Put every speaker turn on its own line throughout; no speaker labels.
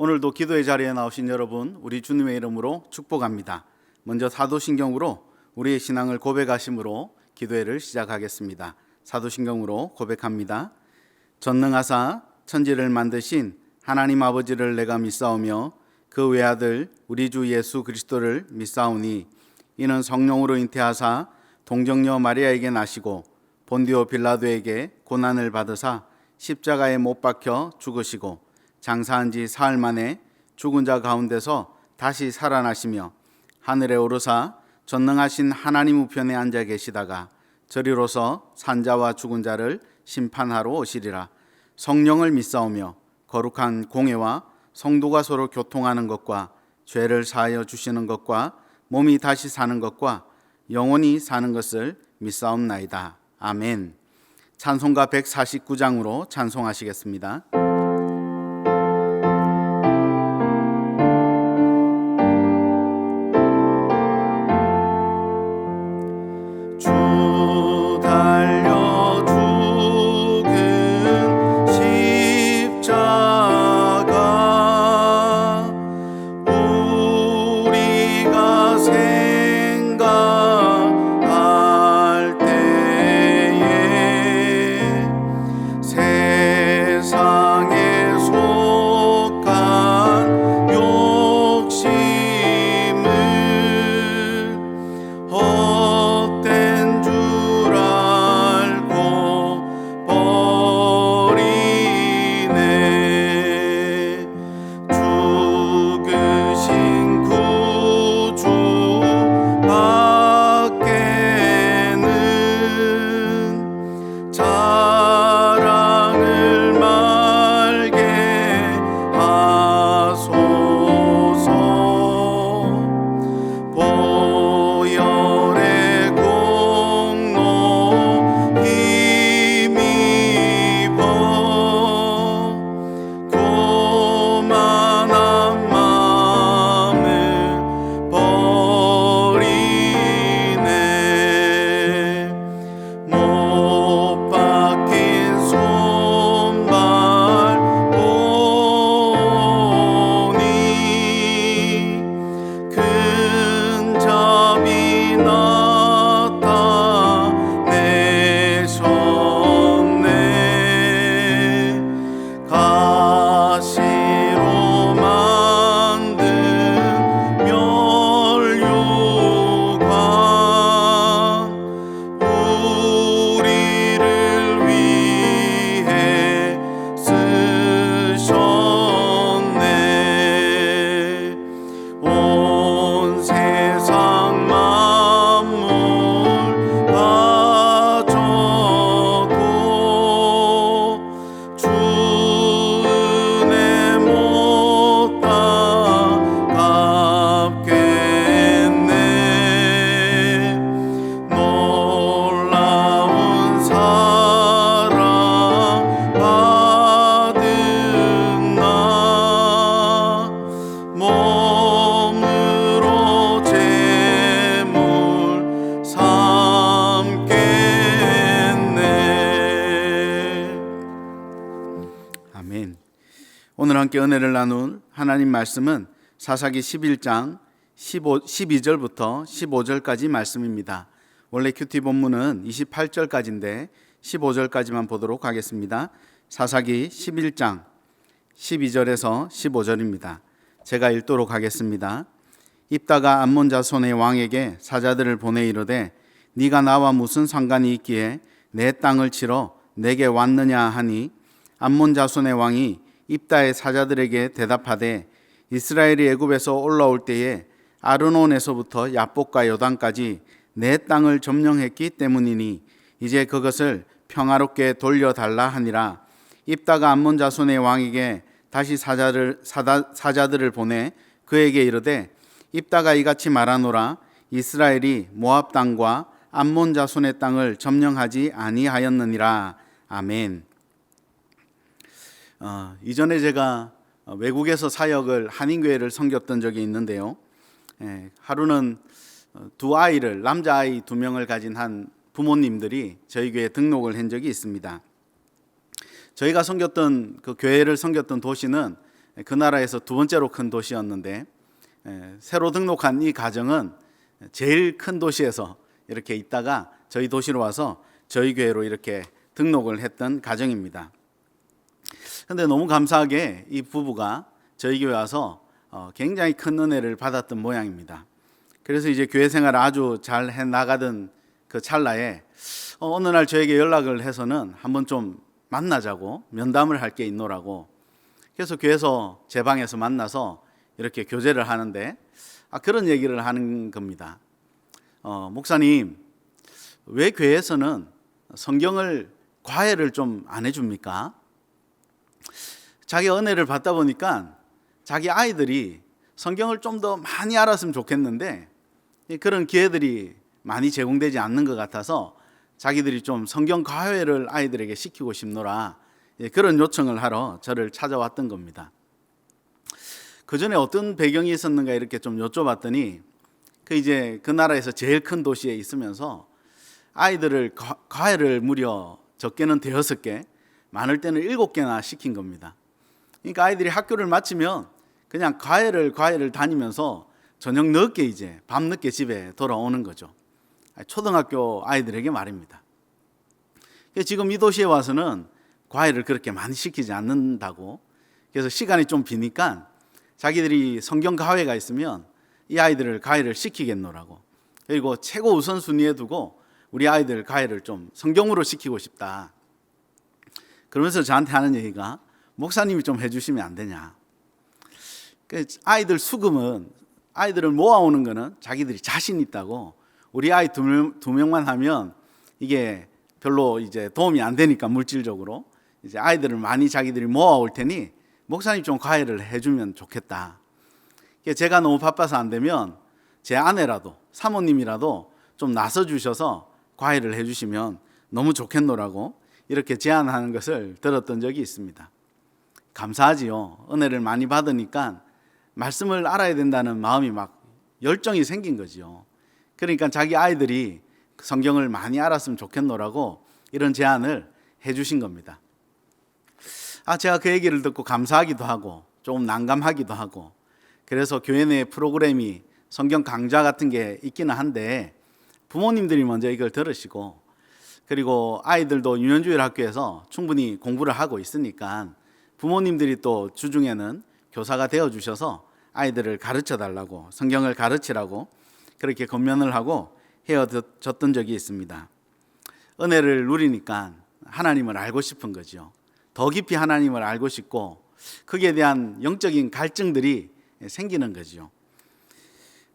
오늘도 기도의 자리에 나오신 여러분, 우리 주님의 이름으로 축복합니다. 먼저 사도신경으로 우리의 신앙을 고백하심으로 기도회를 시작하겠습니다. 사도신경으로 고백합니다. 전능하사 천지를 만드신 하나님 아버지를 내가 믿사오며 그 외아들 우리 주 예수 그리스도를 믿사오니 이는 성령으로 잉태하사 동정녀 마리아에게 나시고 본디오 빌라도에게 고난을 받으사 십자가에 못 박혀 죽으시고 장사한 지 사흘 만에 죽은 자 가운데서 다시 살아나시며 하늘에 오르사 전능하신 하나님 우편에 앉아 계시다가 저리로서 산자와 죽은 자를 심판하러 오시리라. 성령을 믿사오며 거룩한 공회와 성도가 서로 교통하는 것과 죄를 사하여 주시는 것과 몸이 다시 사는 것과 영원히 사는 것을 믿사옵나이다. 아멘. 찬송가 149장으로 찬송하시겠습니다. 오늘 함께 은혜를 나눌 하나님 말씀은 사사기 11장 12절부터 15절까지 말씀입니다. 원래 큐티 본문은 28절까지인데 15절까지만 보도록 하겠습니다. 사사기 11장 12절에서 15절입니다. 제가 읽도록 하겠습니다. 입다가 암몬 자손의 왕에게 사자들을 보내 이르되 네가 나와 무슨 상관이 있기에 내 땅을 치러 내게 왔느냐 하니 암몬 자손의 왕이 입다의 사자들에게 대답하되 이스라엘이 애굽에서 올라올 때에 아르논에서부터 야복과 요단까지 내 땅을 점령했기 때문이니 이제 그것을 평화롭게 돌려달라 하니라. 입다가 암몬 자손의 왕에게 다시 사자들을 보내 그에게 이르되 입다가 이같이 말하노라. 이스라엘이 모압 땅과 암몬 자손의 땅을 점령하지 아니하였느니라. 아멘. 이전에 제가 외국에서 사역을 한인교회를 섬겼던 적이 있는데요. 하루는 두 아이를 남자아이 2명을 가진 한 부모님들이 저희 교회에 등록을 한 적이 있습니다. 저희가 섬겼던 그 교회를 섬겼던 도시는 그 나라에서 두 번째로 큰 도시였는데 새로 등록한 이 가정은 제일 큰 도시에서 이렇게 있다가 저희 도시로 와서 저희 교회로 이렇게 등록을 했던 가정입니다. 그런데 너무 감사하게 이 부부가 저희 교회 와서 굉장히 큰 은혜를 받았던 모양입니다. 그래서 이제 교회 생활을 아주 잘 해나가던 그 찰나에 어느 날 저에게 연락을 해서는 한번 좀 만나자고, 면담을 할 게 있노라고. 그래서 교회에서 제 방에서 만나서 이렇게 교제를 하는데 그런 얘기를 하는 겁니다. 목사님, 왜 교회에서는 성경을 과외를 좀 안 해줍니까? 자기 은혜를 받다 보니까 자기 아이들이 성경을 좀 더 많이 알았으면 좋겠는데 그런 기회들이 많이 제공되지 않는 것 같아서 자기들이 좀 성경 과외를 아이들에게 시키고 싶노라, 그런 요청을 하러 저를 찾아왔던 겁니다. 그 전에 어떤 배경이 있었는가 이렇게 좀 여쭤봤더니 그 나라에서 제일 큰 도시에 있으면서 아이들을 과외를 무려 적게는 5개, 많을 때는 7개나 시킨 겁니다. 그러니까 아이들이 학교를 마치면 그냥 과외를 다니면서 저녁 늦게 이제 밤늦게 집에 돌아오는 거죠. 초등학교 아이들에게 말입니다. 지금 이 도시에 와서는 과외를 그렇게 많이 시키지 않는다고. 그래서 시간이 좀 비니까 자기들이 성경 과외가 있으면 이 아이들을 과외를 시키겠노라고. 그리고 최고 우선순위에 두고 우리 아이들 과외를 좀 성경으로 시키고 싶다. 그러면서 저한테 하는 얘기가, 목사님이 좀 해주시면 안 되냐. 아이들 수금은, 아이들을 모아오는 거는 자기들이 자신 있다고, 우리 아이 두 명만 하면 이게 별로 이제 도움이 안 되니까 물질적으로 이제 아이들을 많이 자기들이 모아올 테니 목사님 좀 과외를 해주면 좋겠다. 제가 너무 바빠서 안 되면 제 아내라도 사모님이라도 좀 나서 주셔서 과외를 해주시면 너무 좋겠노라고 이렇게 제안하는 것을 들었던 적이 있습니다. 감사하지요. 은혜를 많이 받으니까 말씀을 알아야 된다는 마음이 막 열정이 생긴 거지요. 그러니까 자기 아이들이 성경을 많이 알았으면 좋겠노라고 이런 제안을 해주신 겁니다. 제가 그 얘기를 듣고 감사하기도 하고 조금 난감하기도 하고, 그래서 교회 내 프로그램이 성경 강좌 같은 게 있기는 한데 부모님들이 먼저 이걸 들으시고, 그리고 아이들도 유년주일 학교에서 충분히 공부를 하고 있으니까 부모님들이 또 주중에는 교사가 되어주셔서 아이들을 가르쳐 달라고, 성경을 가르치라고 그렇게 권면을 하고 헤어졌던 적이 있습니다. 은혜를 누리니까 하나님을 알고 싶은 거죠. 더 깊이 하나님을 알고 싶고 거기에 대한 영적인 갈증들이 생기는 거죠.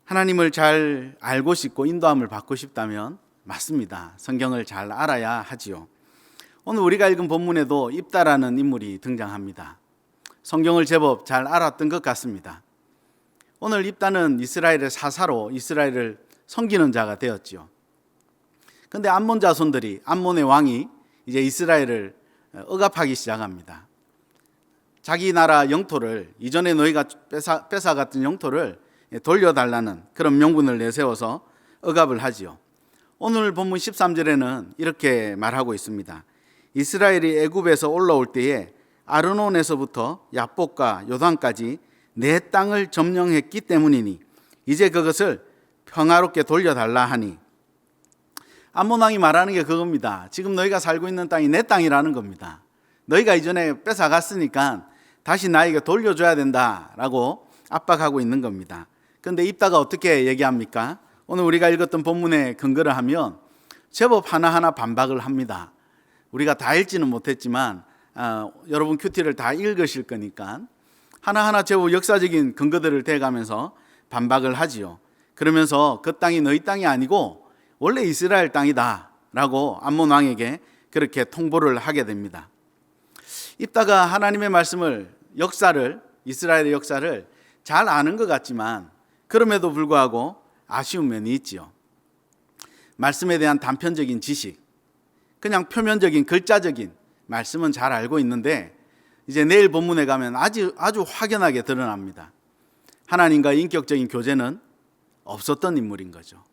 하나님을 잘 알고 싶고 인도함을 받고 싶다면 맞습니다. 성경을 잘 알아야 하지요. 오늘 우리가 읽은 본문에도 입다라는 인물이 등장합니다. 성경을 제법 잘 알았던 것 같습니다. 오늘 입다는 이스라엘의 사사로 이스라엘을 섬기는 자가 되었지요. 그런데 암몬 자손들이, 암몬의 왕이 이제 이스라엘을 억압하기 시작합니다. 자기 나라 영토를, 이전에 너희가 뺏어갔던 영토를 돌려달라는 그런 명분을 내세워서 억압을 하지요. 오늘 본문 13절에는 이렇게 말하고 있습니다. 이스라엘이 애굽에서 올라올 때에 아르논에서부터 야복과 요단까지 내 땅을 점령했기 때문이니 이제 그것을 평화롭게 돌려달라 하니. 암몬 왕이 말하는 게 그겁니다. 지금 너희가 살고 있는 땅이 내 땅이라는 겁니다. 너희가 이전에 뺏어갔으니까 다시 나에게 돌려줘야 된다라고 압박하고 있는 겁니다. 그런데 입다가 어떻게 얘기합니까? 오늘 우리가 읽었던 본문에 근거를 하면 제법 하나하나 반박을 합니다. 우리가 다 읽지는 못했지만 여러분 큐티를 다 읽으실 거니까 하나하나 제법 역사적인 근거들을 대가면서 반박을 하지요. 그러면서 그 땅이 너희 땅이 아니고 원래 이스라엘 땅이다 라고 암몬 왕에게 그렇게 통보를 하게 됩니다. 입다가 하나님의 말씀을, 역사를, 이스라엘의 역사를 잘 아는 것 같지만 그럼에도 불구하고 아쉬운 면이 있지요. 말씀에 대한 단편적인 지식, 그냥 표면적인 글자적인 말씀은 잘 알고 있는데 이제 내일 본문에 가면 아주 확연하게 드러납니다. 하나님과 인격적인 교제는 없었던 인물인 거죠.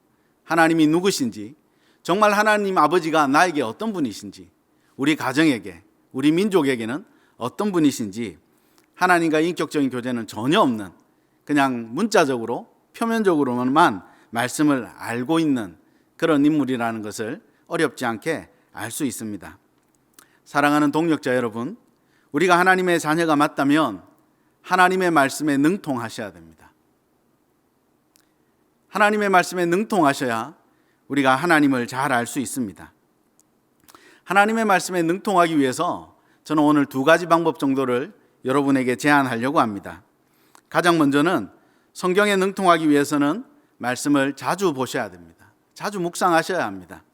하나님이 누구신지, 정말 하나님 아버지가 나에게 어떤 분이신지, 우리 가정에게, 우리 민족에게는 어떤 분이신지 하나님과 인격적인 교제는 전혀 없는, 그냥 문자적으로 표면적으로만 말씀을 알고 있는 그런 인물이라는 것을 어렵지 않게 알 수 있습니다. 사랑하는 동역자 여러분, 우리가 하나님의 자녀가 맞다면 하나님의 말씀에 능통하셔야 됩니다. 하나님의 말씀에 능통하셔야 우리가 하나님을 잘 알 수 있습니다. 하나님의 말씀에 능통하기 위해서 저는 오늘 두 가지 방법 정도를 여러분에게 제안하려고 합니다. 가장 먼저는 성경에 능통하기 위해서는 말씀을 자주 보셔야 됩니다. 자주 묵상하셔야 합니다.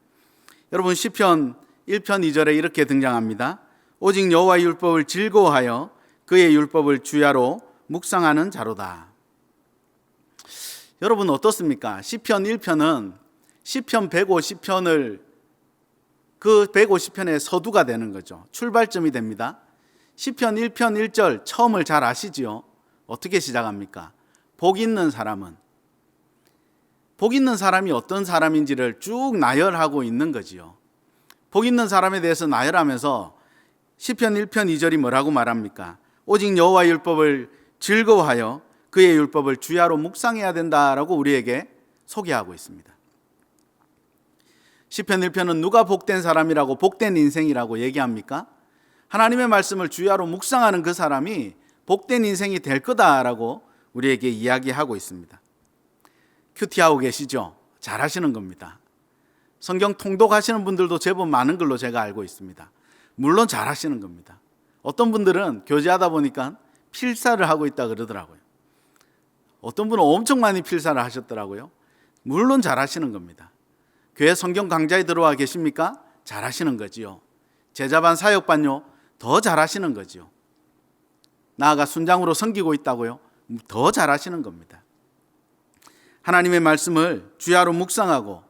여러분, 시편 1편 2절에 이렇게 등장합니다. 오직 여호와의 율법을 즐거워하여 그의 율법을 주야로 묵상하는 자로다. 여러분 어떻습니까? 시편 1편은 시편 150편을 그 150편의 서두가 되는 거죠. 출발점이 됩니다. 시편 1편 1절 처음을 잘 아시지요? 어떻게 시작합니까? 복 있는 사람은, 복 있는 사람이 어떤 사람인지를 쭉 나열하고 있는 거지요. 복 있는 사람에 대해서 나열하면서 시편 1편 2절이 뭐라고 말합니까? 오직 여호와의 율법을 즐거워하여 그의 율법을 주야로 묵상해야 된다라고 우리에게 소개하고 있습니다. 시편 1편은 누가 복된 사람이라고, 복된 인생이라고 얘기합니까? 하나님의 말씀을 주야로 묵상하는 그 사람이 복된 인생이 될 거다라고 우리에게 이야기하고 있습니다. 큐티하고 계시죠? 잘하시는 겁니다. 성경 통독하시는 분들도 제법 많은 걸로 제가 알고 있습니다. 물론 잘하시는 겁니다. 어떤 분들은 교제하다 보니까 필사를 하고 있다 그러더라고요. 어떤 분은 엄청 많이 필사를 하셨더라고요. 물론 잘하시는 겁니다. 교회 성경 강좌에 들어와 계십니까? 잘하시는 거지요. 제자반 사역반요, 더 잘하시는 거지요. 나아가 순장으로 섬기고 있다고요? 더 잘하시는 겁니다. 하나님의 말씀을 주야로 묵상하고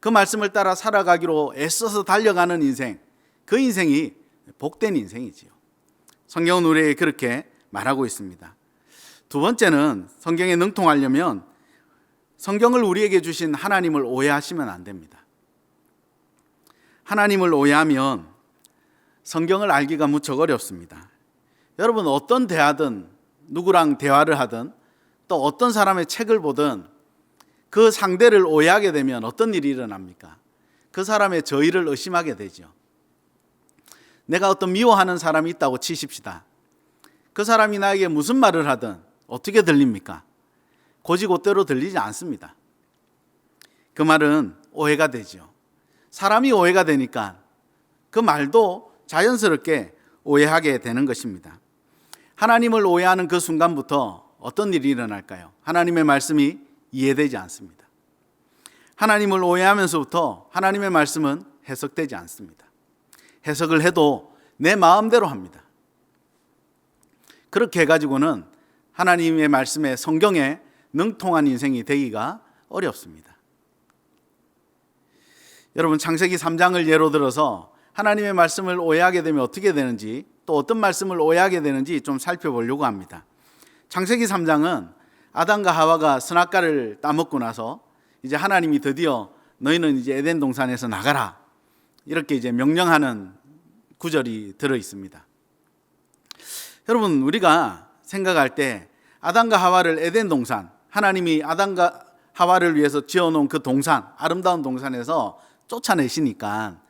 그 말씀을 따라 살아가기로 애써서 달려가는 인생, 그 인생이 복된 인생이지요. 성경은 우리에게 그렇게 말하고 있습니다. 두 번째는 성경에 능통하려면 성경을 우리에게 주신 하나님을 오해하시면 안 됩니다. 하나님을 오해하면 성경을 알기가 무척 어렵습니다. 여러분 어떤 대하든, 누구랑 대화를 하든, 또 어떤 사람의 책을 보든 그 상대를 오해하게 되면 어떤 일이 일어납니까? 그 사람의 저의를 의심하게 되죠. 내가 어떤 미워하는 사람이 있다고 치십시다. 그 사람이 나에게 무슨 말을 하든 어떻게 들립니까? 곧이곧대로 들리지 않습니다. 그 말은 오해가 되죠. 사람이 오해가 되니까 그 말도 자연스럽게 오해하게 되는 것입니다. 하나님을 오해하는 그 순간부터 어떤 일이 일어날까요? 하나님의 말씀이 이해되지 않습니다. 하나님을 오해하면서부터 하나님의 말씀은 해석되지 않습니다. 해석을 해도 내 마음대로 합니다. 그렇게 해가지고는 하나님의 말씀에, 성경에 능통한 인생이 되기가 어렵습니다. 여러분 창세기 3장을 예로 들어서 하나님의 말씀을 오해하게 되면 어떻게 되는지, 또 어떤 말씀을 오해하게 되는지 좀 살펴보려고 합니다. 창세기 3장은 아담과 하와가 선악과를 따먹고 나서 이제 하나님이 드디어 너희는 이제 에덴 동산에서 나가라, 이렇게 이제 명령하는 구절이 들어 있습니다. 여러분 우리가 생각할 때 아담과 하와를 에덴 동산, 하나님이 아담과 하와를 위해서 지어놓은 그 동산, 아름다운 동산에서 쫓아내시니까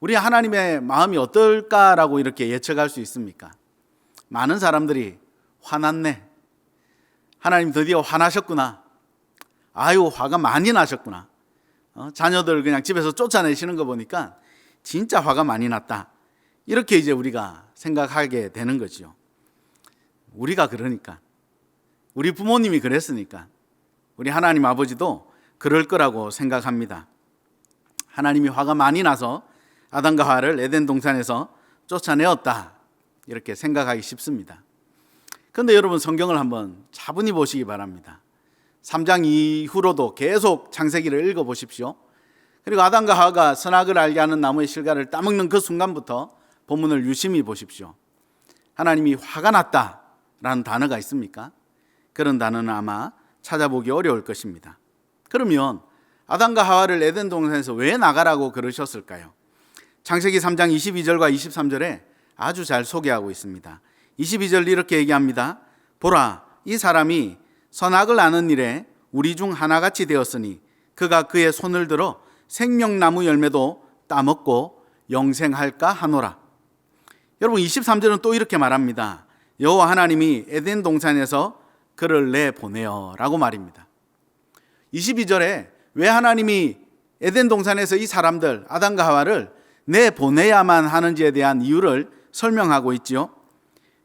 우리 하나님의 마음이 어떨까라고 이렇게 예측할 수 있습니까? 많은 사람들이 화났네, 하나님 드디어 화나셨구나, 아유 화가 많이 나셨구나, 자녀들 그냥 집에서 쫓아내시는 거 보니까 진짜 화가 많이 났다, 이렇게 이제 우리가 생각하게 되는 거죠. 우리가 그러니까, 우리 부모님이 그랬으니까 우리 하나님 아버지도 그럴 거라고 생각합니다. 하나님이 화가 많이 나서 아담과 하와를 에덴 동산에서 쫓아내었다, 이렇게 생각하기 쉽습니다. 그런데 여러분 성경을 한번 차분히 보시기 바랍니다. 3장 이후로도 계속 창세기를 읽어보십시오. 그리고 아담과 하와가 선악을 알게 하는 나무의 실과를 따먹는 그 순간부터 본문을 유심히 보십시오. 하나님이 화가 났다라는 단어가 있습니까? 그런 단어는 아마 찾아보기 어려울 것입니다. 그러면 아담과 하와를 에덴 동산에서 왜 나가라고 그러셨을까요? 창세기 3장 22절과 23절에 아주 잘 소개하고 있습니다. 22절 이렇게 얘기합니다. 보라, 이 사람이 선악을 아는 일에 우리 중 하나같이 되었으니 그가 그의 손을 들어 생명나무 열매도 따먹고 영생할까 하노라. 여러분, 23절은 또 이렇게 말합니다. 여호와 하나님이 에덴 동산에서 그를 내보내어 라고 말입니다. 22절에 왜 하나님이 에덴 동산에서 이 사람들 아담과 하와를 내보내야만 하는지에 대한 이유를 설명하고 있지요.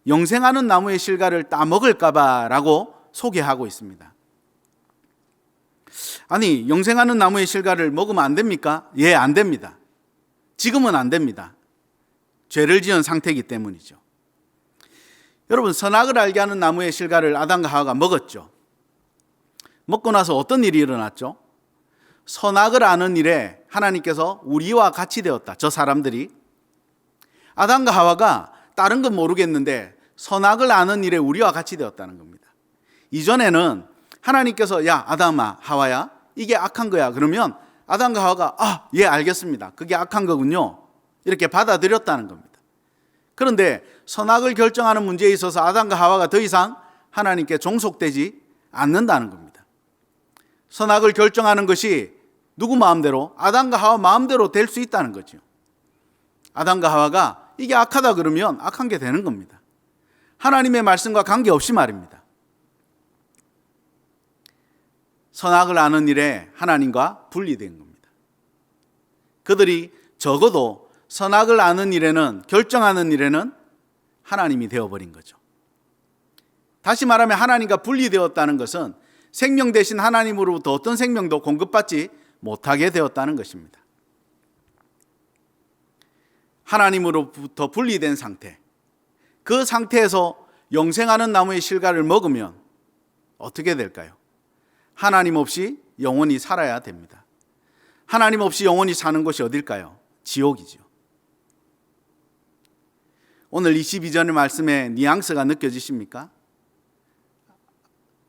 영생하는 나무의 실과를 따먹을까 봐 라고 소개하고 있습니다. 아니, 영생하는 나무의 실과를 먹으면 안 됩니까? 예, 안 됩니다. 지금은 안 됩니다. 죄를 지은 상태이기 때문이죠. 여러분, 선악을 알게 하는 나무의 실과를 아담과 하와가 먹었죠. 먹고 나서 어떤 일이 일어났죠? 선악을 아는 일에 하나님께서 우리와 같이 되었다. 저 사람들이 아담과 하와가 다른 건 모르겠는데 선악을 아는 일에 우리와 같이 되었다는 겁니다. 이전에는 하나님께서 야 아담아 하와야 이게 악한 거야 그러면 아담과 하와가 예 알겠습니다. 그게 악한 거군요. 이렇게 받아들였다는 겁니다. 그런데 선악을 결정하는 문제에 있어서 아담과 하와가 더 이상 하나님께 종속되지 않는다는 겁니다. 선악을 결정하는 것이 누구 마음대로? 아담과 하와 마음대로 될 수 있다는 거죠. 아담과 하와가 이게 악하다 그러면 악한 게 되는 겁니다. 하나님의 말씀과 관계없이 말입니다. 선악을 아는 일에 하나님과 분리된 겁니다. 그들이 적어도 선악을 아는 일에는, 결정하는 일에는 하나님이 되어버린 거죠. 다시 말하면 하나님과 분리되었다는 것은 생명 대신 하나님으로부터 어떤 생명도 공급받지 못하게 되었다는 것입니다. 하나님으로부터 분리된 상태, 그 상태에서 영생하는 나무의 실과를 먹으면 어떻게 될까요? 하나님 없이 영원히 살아야 됩니다. 하나님 없이 영원히 사는 곳이 어딜까요? 지옥이죠. 오늘 22절의 말씀에 뉘앙스가 느껴지십니까?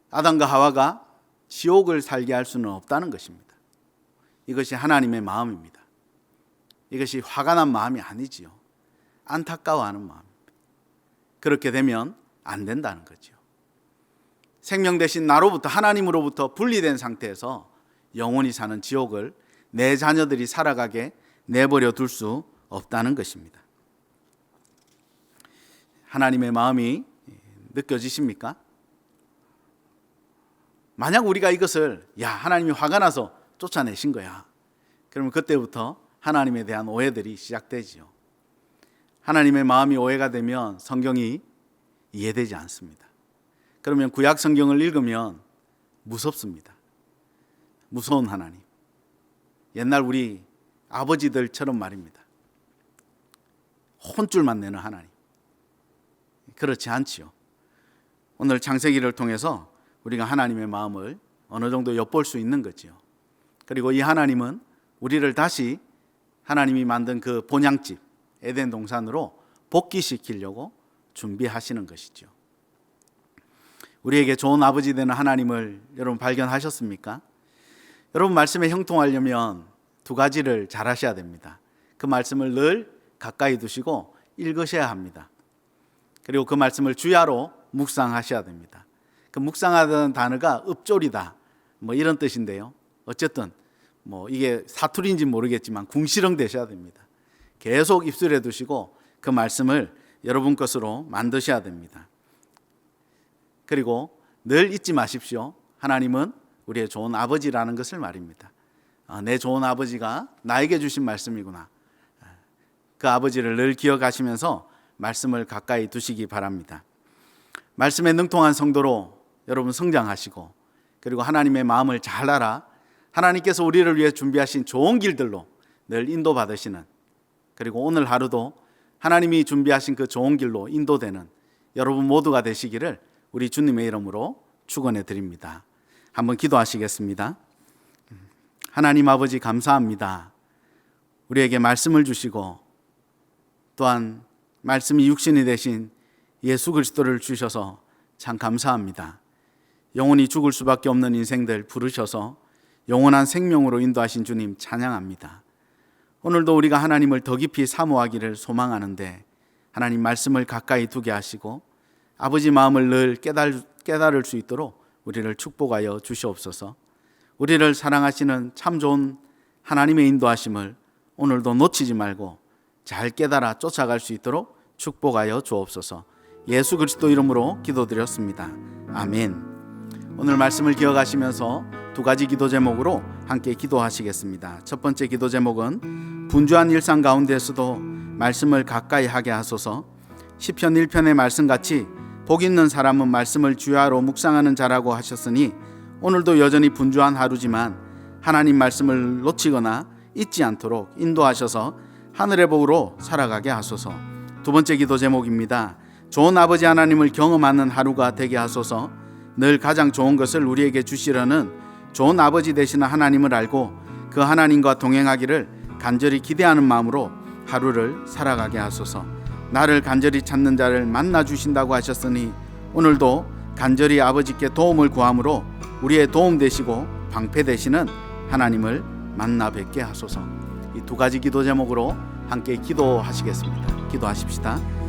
아담과 하와가 지옥을 살게 할 수는 없다는 것입니다. 이것이 하나님의 마음입니다. 이것이 화가 난 마음이 아니지요. 안타까워하는 마음입니다. 그렇게 되면 안 된다는 거죠. 생명 대신 나로부터, 하나님으로부터 분리된 상태에서 영원히 사는 지옥을 내 자녀들이 살아가게 내버려 둘 수 없다는 것입니다. 하나님의 마음이 느껴지십니까? 만약 우리가 이것을 하나님이 화가 나서 쫓아내신 거야, 그러면 그때부터 하나님에 대한 오해들이 시작되지요. 하나님의 마음이 오해가 되면 성경이 이해되지 않습니다. 그러면 구약 성경을 읽으면 무섭습니다. 무서운 하나님. 옛날 우리 아버지들처럼 말입니다. 혼쭐만 내는 하나님. 그렇지 않지요. 오늘 창세기를 통해서 우리가 하나님의 마음을 어느 정도 엿볼 수 있는 거지요. 그리고 이 하나님은 우리를 다시 하나님이 만든 그 본향집 에덴 동산으로 복귀시키려고 준비하시는 것이죠. 우리에게 좋은 아버지 되는 하나님을 여러분 발견하셨습니까? 여러분 말씀에 형통하려면 두 가지를 잘 하셔야 됩니다. 그 말씀을 늘 가까이 두시고 읽으셔야 합니다. 그리고 그 말씀을 주야로 묵상하셔야 됩니다. 그 묵상하다는 단어가 읊조리다 이런 뜻인데요. 어쨌든 이게 사투리인지 모르겠지만 궁시렁 되셔야 됩니다. 계속 입술에 두시고 그 말씀을 여러분 것으로 만드셔야 됩니다. 그리고 늘 잊지 마십시오. 하나님은 우리의 좋은 아버지라는 것을 말입니다. 내 좋은 아버지가 나에게 주신 말씀이구나. 그 아버지를 늘 기억하시면서 말씀을 가까이 두시기 바랍니다. 말씀에 능통한 성도로 여러분 성장하시고, 그리고 하나님의 마음을 잘 알아 하나님께서 우리를 위해 준비하신 좋은 길들로 늘 인도받으시는, 그리고 오늘 하루도 하나님이 준비하신 그 좋은 길로 인도되는 여러분 모두가 되시기를 우리 주님의 이름으로 축원해 드립니다. 한번 기도하시겠습니다. 하나님 아버지 감사합니다. 우리에게 말씀을 주시고 또한 말씀이 육신이 되신 예수 그리스도를 주셔서 참 감사합니다. 영원히 죽을 수밖에 없는 인생들 부르셔서 영원한 생명으로 인도하신 주님 찬양합니다. 오늘도 우리가 하나님을 더 깊이 사모하기를 소망하는데 하나님 말씀을 가까이 두게 하시고 아버지 마음을 늘 깨달을 수 있도록 우리를 축복하여 주시옵소서. 우리를 사랑하시는 참 좋은 하나님의 인도하심을 오늘도 놓치지 말고 잘 깨달아 쫓아갈 수 있도록 축복하여 주옵소서. 예수 그리스도 이름으로 기도드렸습니다. 아멘. 오늘 말씀을 기억하시면서 두 가지 기도 제목으로 함께 기도하시겠습니다. 첫 번째 기도 제목은 분주한 일상 가운데서도 말씀을 가까이 하게 하소서. 시편 1편의 말씀같이 복 있는 사람은 말씀을 주야로 묵상하는 자라고 하셨으니 오늘도 여전히 분주한 하루지만 하나님 말씀을 놓치거나 잊지 않도록 인도하셔서 하늘의 복으로 살아가게 하소서. 두 번째 기도 제목입니다. 좋은 아버지 하나님을 경험하는 하루가 되게 하소서. 늘 가장 좋은 것을 우리에게 주시려는 좋은 아버지 되시는 하나님을 알고 그 하나님과 동행하기를 간절히 기대하는 마음으로 하루를 살아가게 하소서. 나를 간절히 찾는 자를 만나 주신다고 하셨으니 오늘도 간절히 아버지께 도움을 구함으로 우리의 도움 되시고 방패 되시는 하나님을 만나 뵙게 하소서. 이 두 가지 기도 제목으로 함께 기도하시겠습니다. 기도하십시다.